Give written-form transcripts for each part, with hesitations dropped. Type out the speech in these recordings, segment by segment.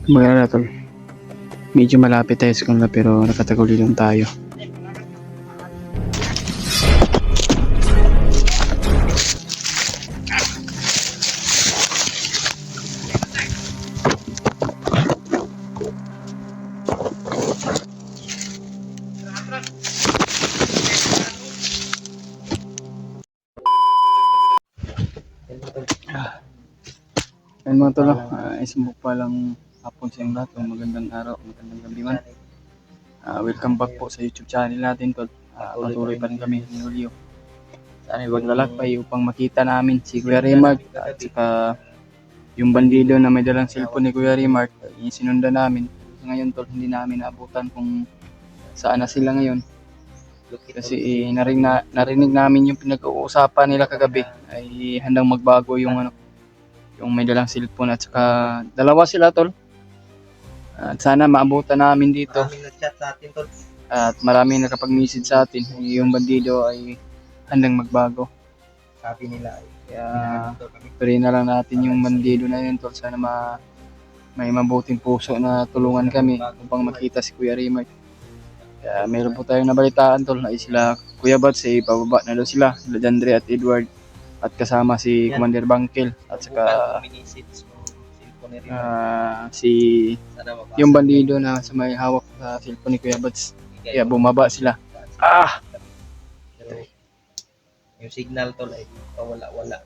Maganda tol. Medyo malapit tayo sa kanila pero nakataguli lang tayo. Ayun mga tol, isang pa lang hapon sa inyo lahat. Magandang araw, magandang gabi man. Welcome back po sa YouTube channel natin tol. Patuloy pa rin kami ni Julio. Sana maglalakbay upang makita namin si Kuya Remart at saka yung bandido na may dalang cellphone ni Kuya Remart. Sinundan namin. Ngayon tol, hindi namin naabutan kung saan na sila ngayon. Kasi narinig namin yung pinag-uusapan nila kagabi ay handang magbago yung yung may dalang cellphone at saka dalawa sila tol. At sana maabutan namin dito. Maraming nag-chat sa atin tol. At maraming nakapag-message sa atin. Yung bandido ay handang magbago. Sabi nila ay Kaya pray na lang natin yung bandido na yun tol. Sana may mabuting puso na tulungan kami upang makita si Kuya Remart. Kaya meron po tayong nabalitaan tol na sila Kuya Bats ay pababa na daw sila Jandre at Edward at kasama si Commander Bangkel at saka si yung bandido na sa may hawak sa cellphone ni Kuya Bats. Kaya bumaba sila. Pero yung signal tol ay pawala-wala.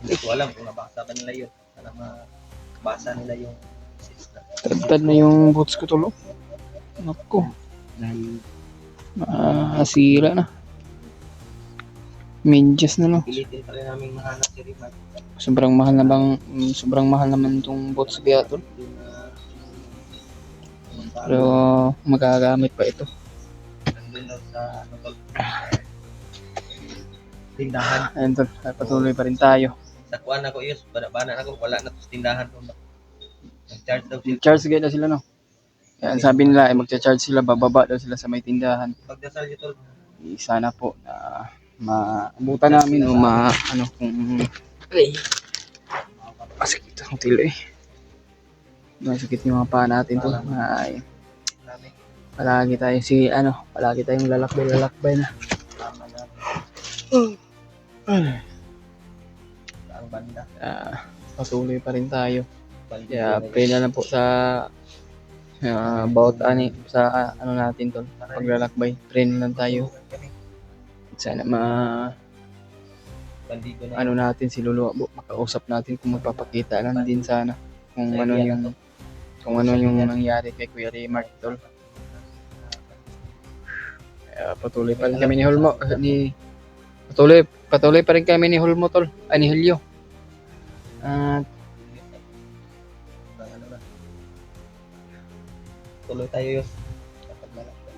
Hindi ko alam kung nabasa ba nila yun. Sana mabasa nila yung message na. Tagtad na yung boots ko tol. Naku. Asira na. Medyas na no. Pilitin pa rin namin mahanap si Remart. Sobrang mahal naman tong boots kaya tol. Pero magagamit pa ito. Nandun daw sa ano tol. Tindahan. Ayun tol, patuloy pa rin tayo. Sa kuan ako yun, bana ako wala na sa tindahan tol. Nag-charge daw sila. Charge na sila no. Kaya sabi nila ay magcha-charge sila, bababa daw sila sa may tindahan. Pagdasal nyo tol. Sana po na maabutan namin o kung masakit ang tilo eh. Masakit yung mga paa natin to. Ay, palagi tayong lalakbay na. Ang banda. Patuloy pa rin tayo. Kaya pray na lang po sa about sa natin to, paglalakbay. Pray na lang tayo. Sana Bandido na natin si Lolo makausap natin kung magpapakita lang din sana kung ano yung nangyari kay Kuya Remart tol. Patuloy pa rin kami ni Hulmo patuloy pa rin kami ni Hulmo tol, ni Julio. tuloy tayo yun.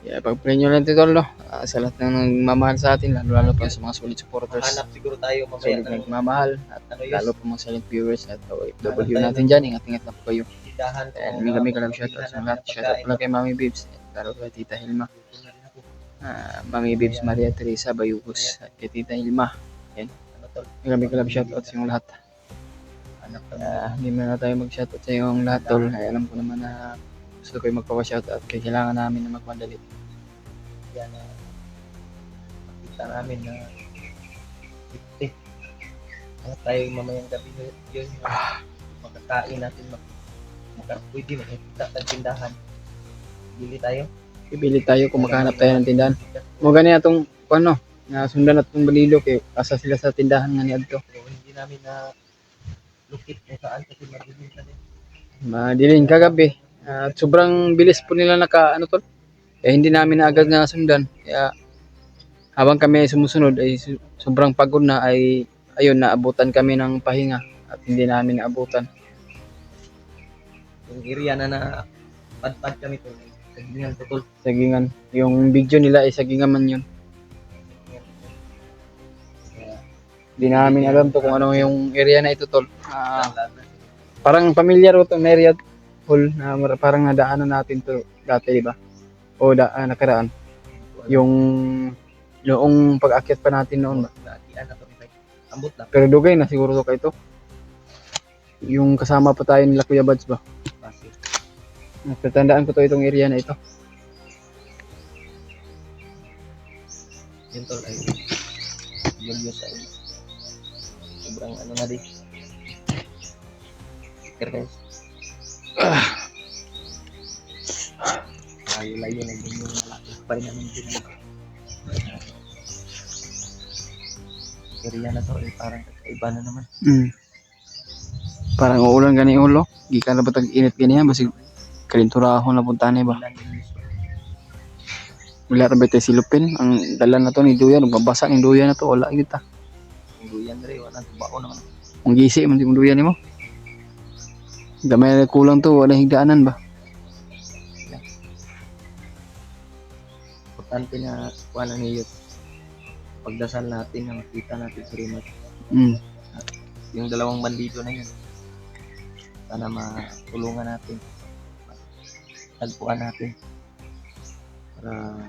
Pag-pray nyo lang tol no, sa lahat ng nagmamahal sa atin, lalo pa sa mga solid supporters. Hanap siguro tayo mamaya Solid na nagmamahal at lalo pa mga silent viewers at OFW natin dyan. Ingat-ingat na po kayo. tindahan. And kami kalam shoutout sa lahat. Shoutout pala kay Mami Bibs at lalo kay Tita Hilma. Mami Bibs Maria Teresa Bayugos at kay Tita Hilma. Yan. Kami kalam shoutout sa inyong lahat. Hindi na tayo mag-shoutout sa inyong lahat tol. Ay, alam ko naman na gusto ko magpawa-shoutout kaya kailangan namin na magmadali. Yan na makita namin na 50. Hanap tayo mamayang gabi yun. Makakain natin pwede makikita sa tindahan. Bili tayo kung makahanap tayo ng tindahan. Mo gani atong sundan at itong balilo kay asa sila sa tindahan nga ni adto. Hindi namin na lukit kung saan kasi madilim sa din. Madilim kagabi. At sobrang bilis po nila tol. Kaya hindi namin na agad nga sundan. Kaya habang kami sumusunod ay sobrang pagod na ay ayun naabutan kami ng pahinga at hindi namin naabutan. Yung area na padpad kami to. Sagingan to tol. Sagingan. Yung video nila ay sagingan man yun. Hindi namin alam to kung ano yung area na ito tol. Parang familiar to ng area hall na parang nadaanan natin to dati, di ba? O nakaraan. Yung noong pag-akyat pa natin noon ba? Ambot na. Pero dugay na siguro to kay to. Yung kasama pa tayo nila Kuya Buds ba? Pasig. Natatandaan ko to itong area na ito. Yun tol ay Julius ay sobrang ano na din. Sticker guys. Layo-layo na din yung malaki pa rin namin din. Area na to ay parang kakaiba na naman. Parang uulan gani ulo. Gikan na ba tag-init ganyan basig kalinturahon na punta ni ba? Ulan din gusto. Wala ra ba tayo silupin? Ang dala na to ni Duyan, magbabasa ni Duyan na to, wala kita. Ang duyan rin, wala tubao naman. Ang gisi man yung Duyan nimo. Gamay na kulang to, wala higdaanan ba? Importante na kuha na niyo. Pagdasal natin na makita natin si Rimat. Yung dalawang bandido na yun. Sana matulungan natin. Tagpuan natin. Para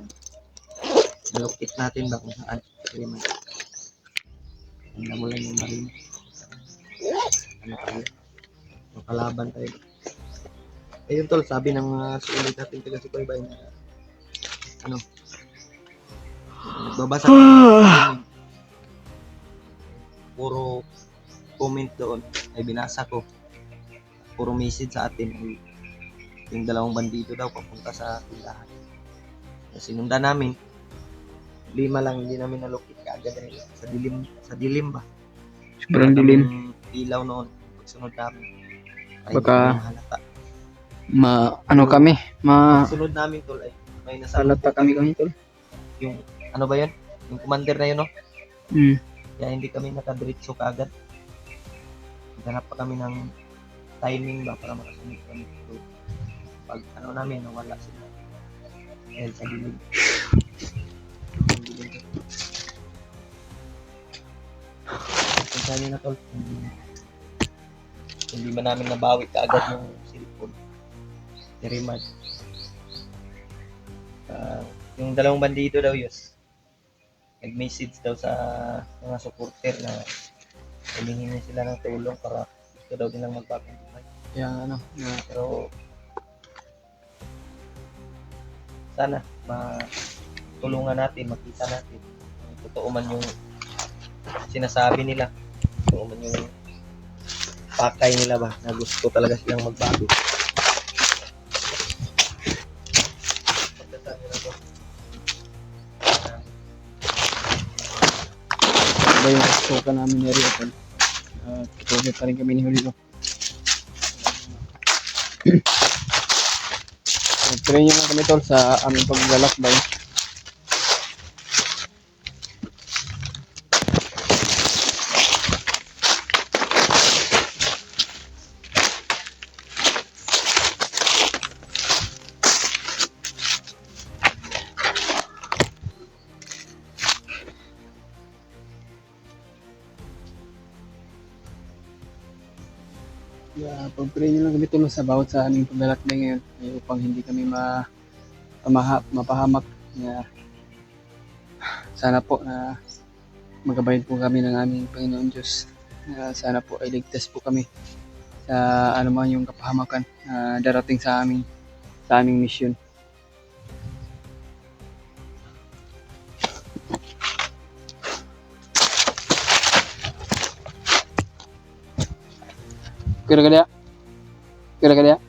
malukit natin ba kung saan si Rimat. Ang namulan yung marin. Ano tayo? Makalaban tayo. Ayun tol, sabi ng sulit natin taga Subaybay na ano, nagbabasa puro comment doon ay binasa ko, puro message sa atin ay yung dalawang bandido daw papunta sa tindahan. Sinundan namin 5 lang, hindi namin nalukit kaagad rin sa dilim ba, Sobrang dilim. ilaw noon pagsunod namin ay Baka hindi kami halata. Ano kami, Pagsunod namin tol ay may nasa halata kami tol. yung ano ba yun, yung commander na yun no. Kaya hindi kami nakadiretso kaagad. Naghanap pa kami ng timing ba para makasunod kami. So, pag ano namin, nawala sila. Dahil sa dilim. Kung saan yun na tol, hindi man namin nabawi kaagad yung cellphone. Si Rimad. Yung dalawang bandido daw yun. Nag-message daw sa mga supporter na humingi sila ng tulong para gusto daw nilang magbagong buhay. Kaya Pero sana matulungan natin, makita natin kung totoo man yung sinasabi nila, totoo man yung pakay nila ba na gusto talaga silang magbago. ba yung suka namin ni Rio tol. Tuloy pa rin kami ni Julio. Try nyo lang kami tol sa aming paglalakbay. Pag-pray nyo lang kami tulong sa bawat sa aming paglalakbay ngayon upang hindi kami mapahamak. Sana po na magabayan po kami ng aming Panginoon Diyos. Sana po ay ligtas po kami sa anuman yung kapahamakan na darating sa aming mission. Kira-kira. Kira-kira.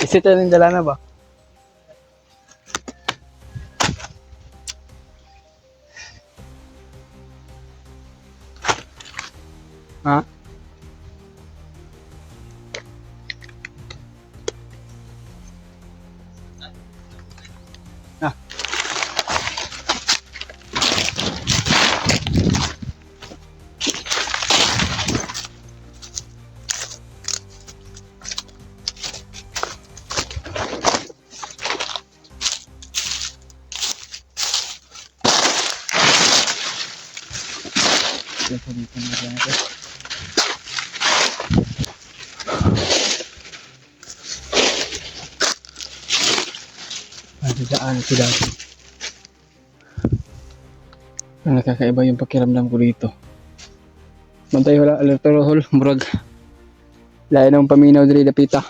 Isita rin dala na ba? Ha? ito dito na ito. Daan ito dati. Nakakaiba yung pakiramdam ko dito. Bantay wala electoral murag. Lain ng paminaw diri dapita.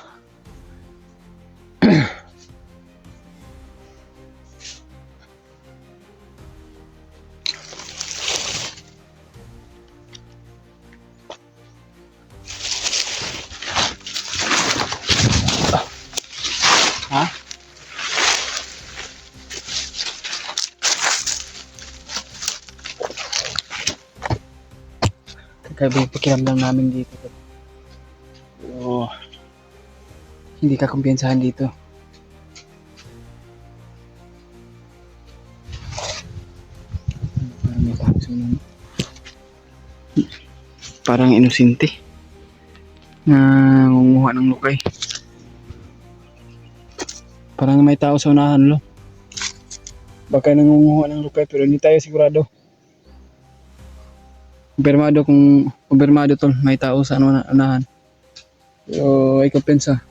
Ha? Kakaiba yung pakiramdam namin dito. Oh, hindi ka kumpiyansahan dito. Parang may kahasonan. Parang inosente na ngunguha ng lukay. Parang may tao sa unahan, lo. Baka nangunguha ng lukay pero hindi tayo sigurado. Kumpirmado tol, may tao sa unahan. Pero ay kumpensa.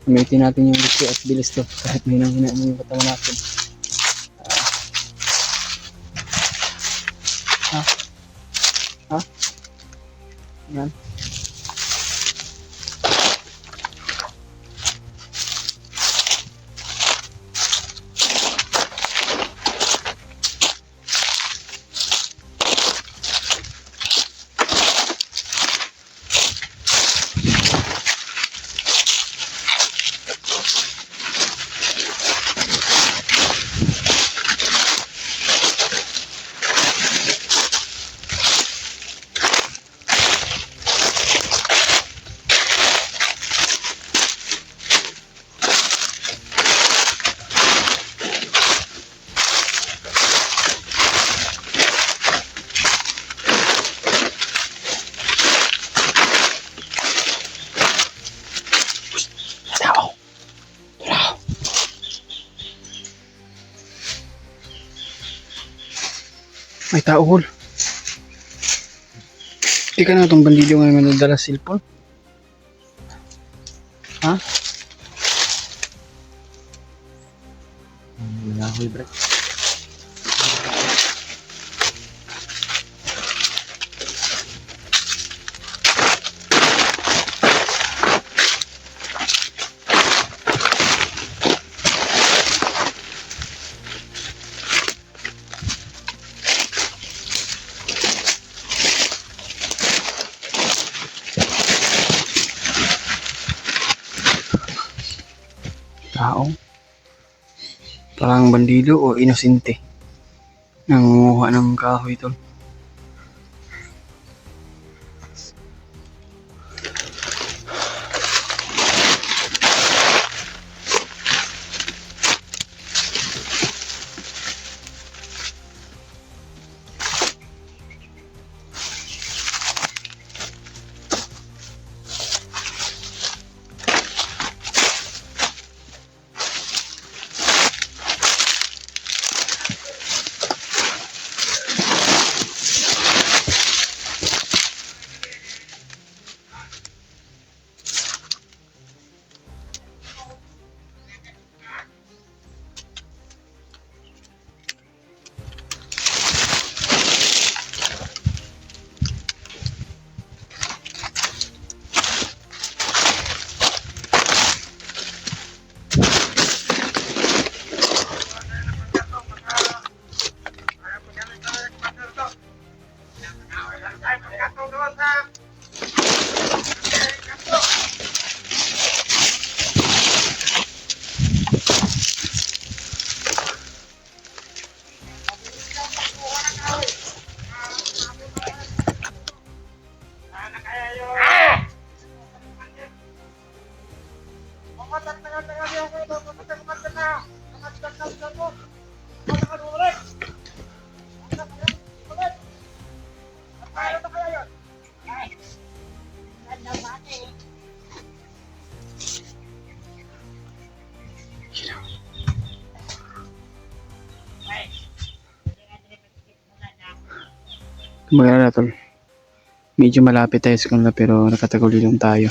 Gamitin natin yung lukay at bilis to kahit may nanghina mo yung katawan natin. Ha? Yan. May tao, hol. Di ka na itong bandido ngayon nadala cellphone? Ha? Nangahoy, bro. Tao? Parang bandido o inosente. Nangunguha ng kahoy tol. Mag-alala tol. Medyo malapit tayo sa kanila pero nakataguli lang tayo.